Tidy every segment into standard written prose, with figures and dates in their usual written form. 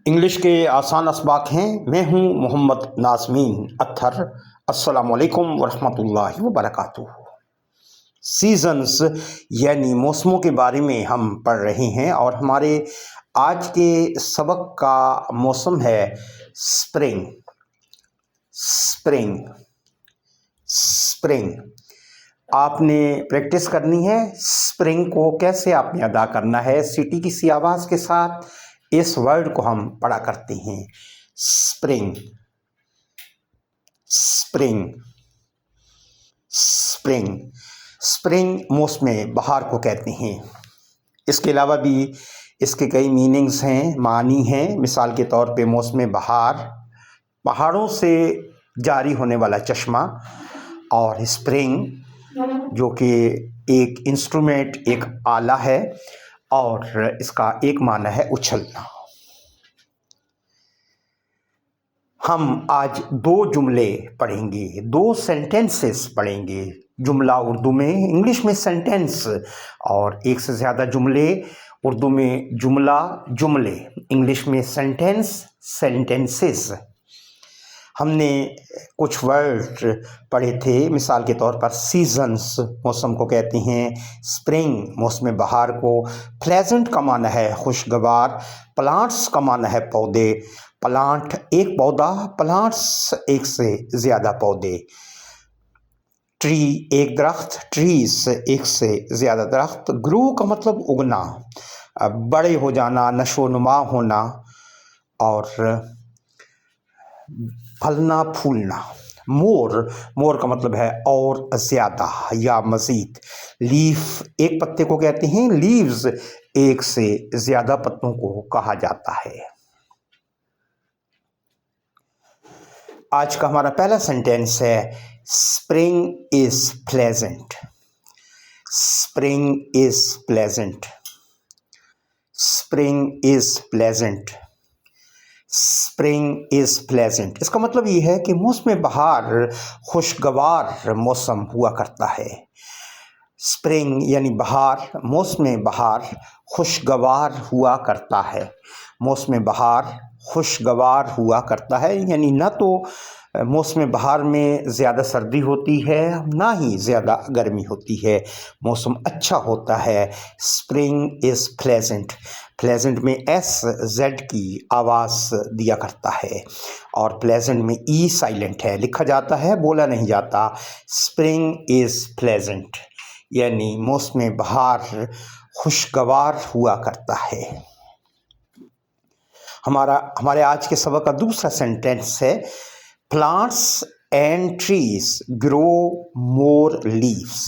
English के आसान असबाक हैं। मैं हूं मोहम्मद नाज़मीन अत्थर। अस्सलामु अलैकुम वरहमतुल्लाहि वबरकातुहू। सीजन्स यानी मौसमों के बारे में हम पढ़ रहे हैं और हमारे आज के सबक का मौसम है स्प्रिंग। स्प्रिंग स्प्रिंग आपने प्रैक्टिस करनी है। स्प्रिंग को कैसे आपने अदा करना है, सीटी की सी आवाज़ के साथ इस वर्ड को हम पढ़ा करते हैं। स्प्रिंग स्प्रिंग स्प्रिंग स्प्रिंग मौसम बहार को कहते हैं। इसके अलावा भी इसके कई मीनिंग्स हैं, मानी हैं। मिसाल के तौर पे मौसम बहार, पहाड़ों से जारी होने वाला चश्मा, और स्प्रिंग जो कि एक इंस्ट्रूमेंट, एक आला है और इसका एक माना है उछलना। हम आज दो जुमले पढ़ेंगे, दो सेंटेंसेस पढ़ेंगे। जुमला उर्दू में, इंग्लिश में सेंटेंस, और एक से ज़्यादा जुमले। उर्दू में जुमला, जुमले, इंग्लिश में सेंटेंस, सेंटेंसेस। हमने कुछ वर्ड पढ़े थे, मिसाल के तौर पर सीजन्स मौसम को कहते हैं, स्प्रिंग मौसम बहार को, प्लेजेंट का माना है खुशगवार, प्लांट्स का माना है पौधे, प्लांट एक पौधा, प्लांट्स एक से ज़्यादा पौधे, ट्री एक दरख्त, ट्रीज एक से ज़्यादा दरख्त, ग्रो का मतलब उगना, बड़े हो जाना, नशो नुमा होना, और फलना फूलना। मोर, मोर का मतलब है और ज़्यादा या मज़ीद। लीफ एक पत्ते को कहते हैं, लीव्स एक से ज़्यादा पत्तों को कहा जाता है। आज का हमारा पहला सेंटेंस है spring is pleasant. Spring is pleasant. Spring is pleasant. Spring is pleasant. इसका मतलब ये है कि मौसम बहार खुशगवार मौसम हुआ करता है। स्प्रिंग यानी बहार, मौसम बहार खुशगवार हुआ करता है। मौसम बहार खुशगवार हुआ करता है, यानी ना तो मौसम बहार में ज़्यादा सर्दी होती है, ना ही ज़्यादा गर्मी होती है। मौसम अच्छा होता है। Spring is pleasant. प्लेजेंट में एस जेड की आवाज़ दिया करता है और प्लेजेंट में ई साइलेंट है, लिखा जाता है, बोला नहीं जाता। स्प्रिंग इज़ प्लेजेंट यानी मौसम बहार खुशगवार हुआ करता है। हमारे आज के सबक का दूसरा सेंटेंस है plants and trees grow more leaves.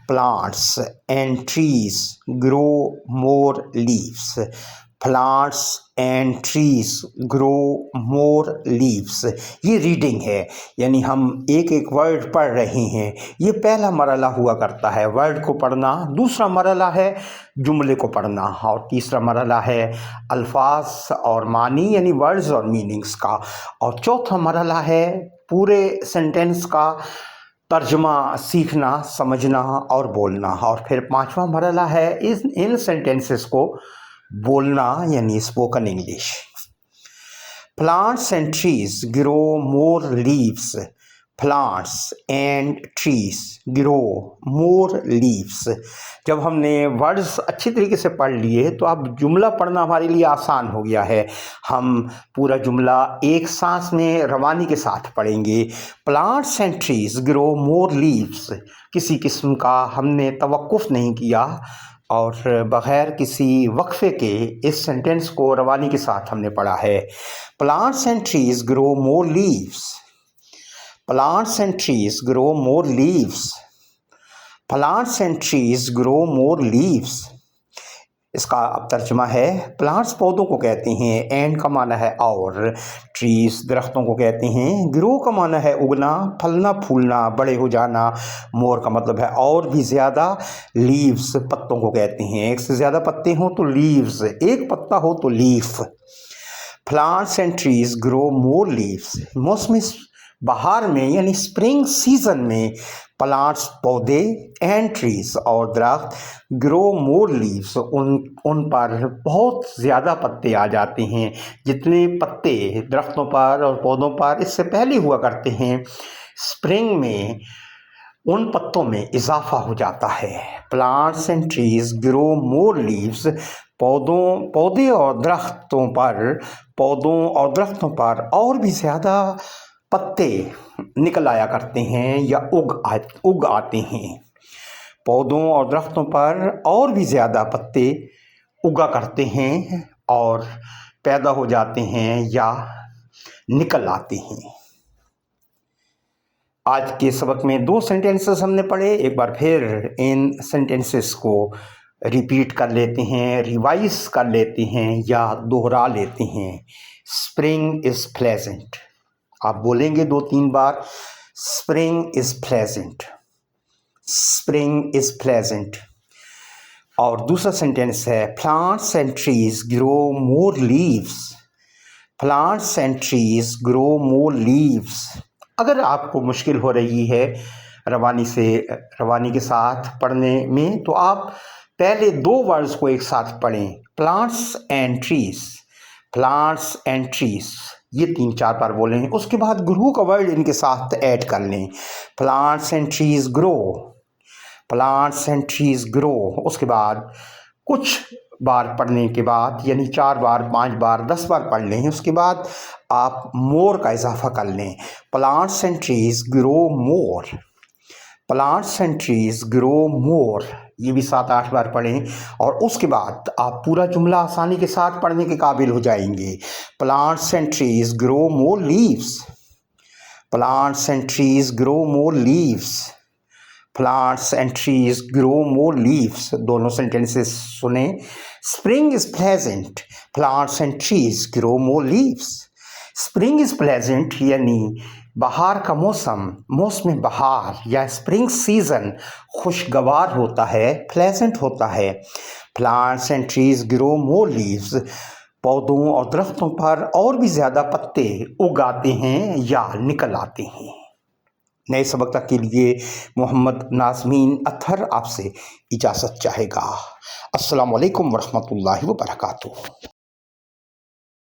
Plants and trees grow more leaves. Plants and trees grow more leaves. ये रीडिंग है, यानी हम एक एक वर्ड पढ़ रहे हैं। ये पहला मरला हुआ करता है वर्ड को पढ़ना, दूसरा मरला है जुमले को पढ़ना, और तीसरा मरला है अल्फाज और मानी यानी वर्ड्स और मीनिंग्स का, और चौथा मरला है पूरे सेंटेंस का तर्जमा सीखना, समझना और बोलना, और फिर पांचवा मरला है इन सेंटेंसेस को बोलना यानी spoken English. Plants and trees grow more leaves. Plants and trees grow more leaves. जब हमने वर्ड्स अच्छी तरीके से पढ़ लिए तो अब जुमला पढ़ना हमारे लिए आसान हो गया है। हम पूरा जुमला एक सांस में रवानी के साथ पढ़ेंगे। Plants and trees grow more leaves. किसी किस्म का हमने तवक्कुफ नहीं किया और बग़ैर किसी वक्फे के इस सेंटेंस को रवानी के साथ हमने पढ़ा है। Plants and trees grow more leaves. Plants and trees grow more leaves. Plants and trees grow more leaves. इसका अब तर्जुमा है प्लांट्स पौधों को कहते हैं, एंड का माना है और, ट्रीज दरख्तों को कहते हैं, ग्रो का माना है उगना, फलना फूलना, बड़े हो जाना, मोर का मतलब है और भी ज़्यादा, लीव्स पत्तों को कहते हैं, एक से ज़्यादा पत्ते हों तो लीव्स, एक पत्ता हो तो leaf. Plants and trees grow more leaves. मौसमी बहार में यानी स्प्रिंग सीजन में प्लांट्स पौधे एंड ट्रीज और दरख्त ग्रो मोर लीव्स, उन पर बहुत ज़्यादा पत्ते आ जाते हैं। जितने पत्ते दरख्तों पर और पौधों पर इससे पहले हुआ करते हैं, स्प्रिंग में उन पत्तों में इजाफा हो जाता है। Plants and trees grow more leaves, पौधे और दरख्तों पर और भी ज़्यादा पत्ते निकल आया करते हैं या उग आते हैं। पौधों और दरख्तों पर और भी ज़्यादा पत्ते उगा करते हैं और पैदा हो जाते हैं या निकल आते हैं। आज के सबक में 2 सेंटेंसेस हमने पढ़े। एक बार फिर इन सेंटेंसेस को रिपीट कर लेते हैं, रिवाइज कर लेते हैं या दोहरा लेते हैं। स्प्रिंग इज़ प्लेजेंट, आप बोलेंगे 2-3 बार, spring is pleasant, spring is pleasant. और दूसरा सेंटेंस है plants and trees grow more leaves, plants and trees grow more leaves. अगर आपको मुश्किल हो रही है रवानी के साथ पढ़ने में, तो आप पहले 2 वर्ड्स को एक साथ पढ़ें, plants and trees, plants and trees, ये 3-4 बार बोलें। उसके बाद ग्रो का वर्ड इनके साथ ऐड कर लें, plants and trees grow, plants and trees grow. उसके बाद कुछ बार पढ़ने के बाद, यानी 4 बार, 5 बार, 10 बार पढ़ लें, उसके बाद आप मोर का इजाफा कर लें, plants and trees grow more, plants and trees grow मोर, ये भी 7-8 बार पढ़ें। और उसके बाद आप पूरा जुमला आसानी के साथ पढ़ने के काबिल हो जाएंगे। Plants and trees grow more leaves, plants and trees grow more leaves, plants and trees grow more leaves. दोनों सेंटेंसेस सुने। Spring is pleasant, plants and trees grow more leaves. Spring is pleasant यानी बहार का मौसम बहार या spring season खुशगवार होता है, प्लेजेंट होता है। Plants and trees grow more leaves, पौधों और दरख्तों पर और भी ज़्यादा पत्ते उग आते हैं या निकल आते हैं। नए सबक तक के लिए मोहम्मद नाज़मीन अत्हर आपसे इजाज़त चाहेगा। अस्सलामु अलैकुम वरहमतुल्लाहि वबरकातुहू।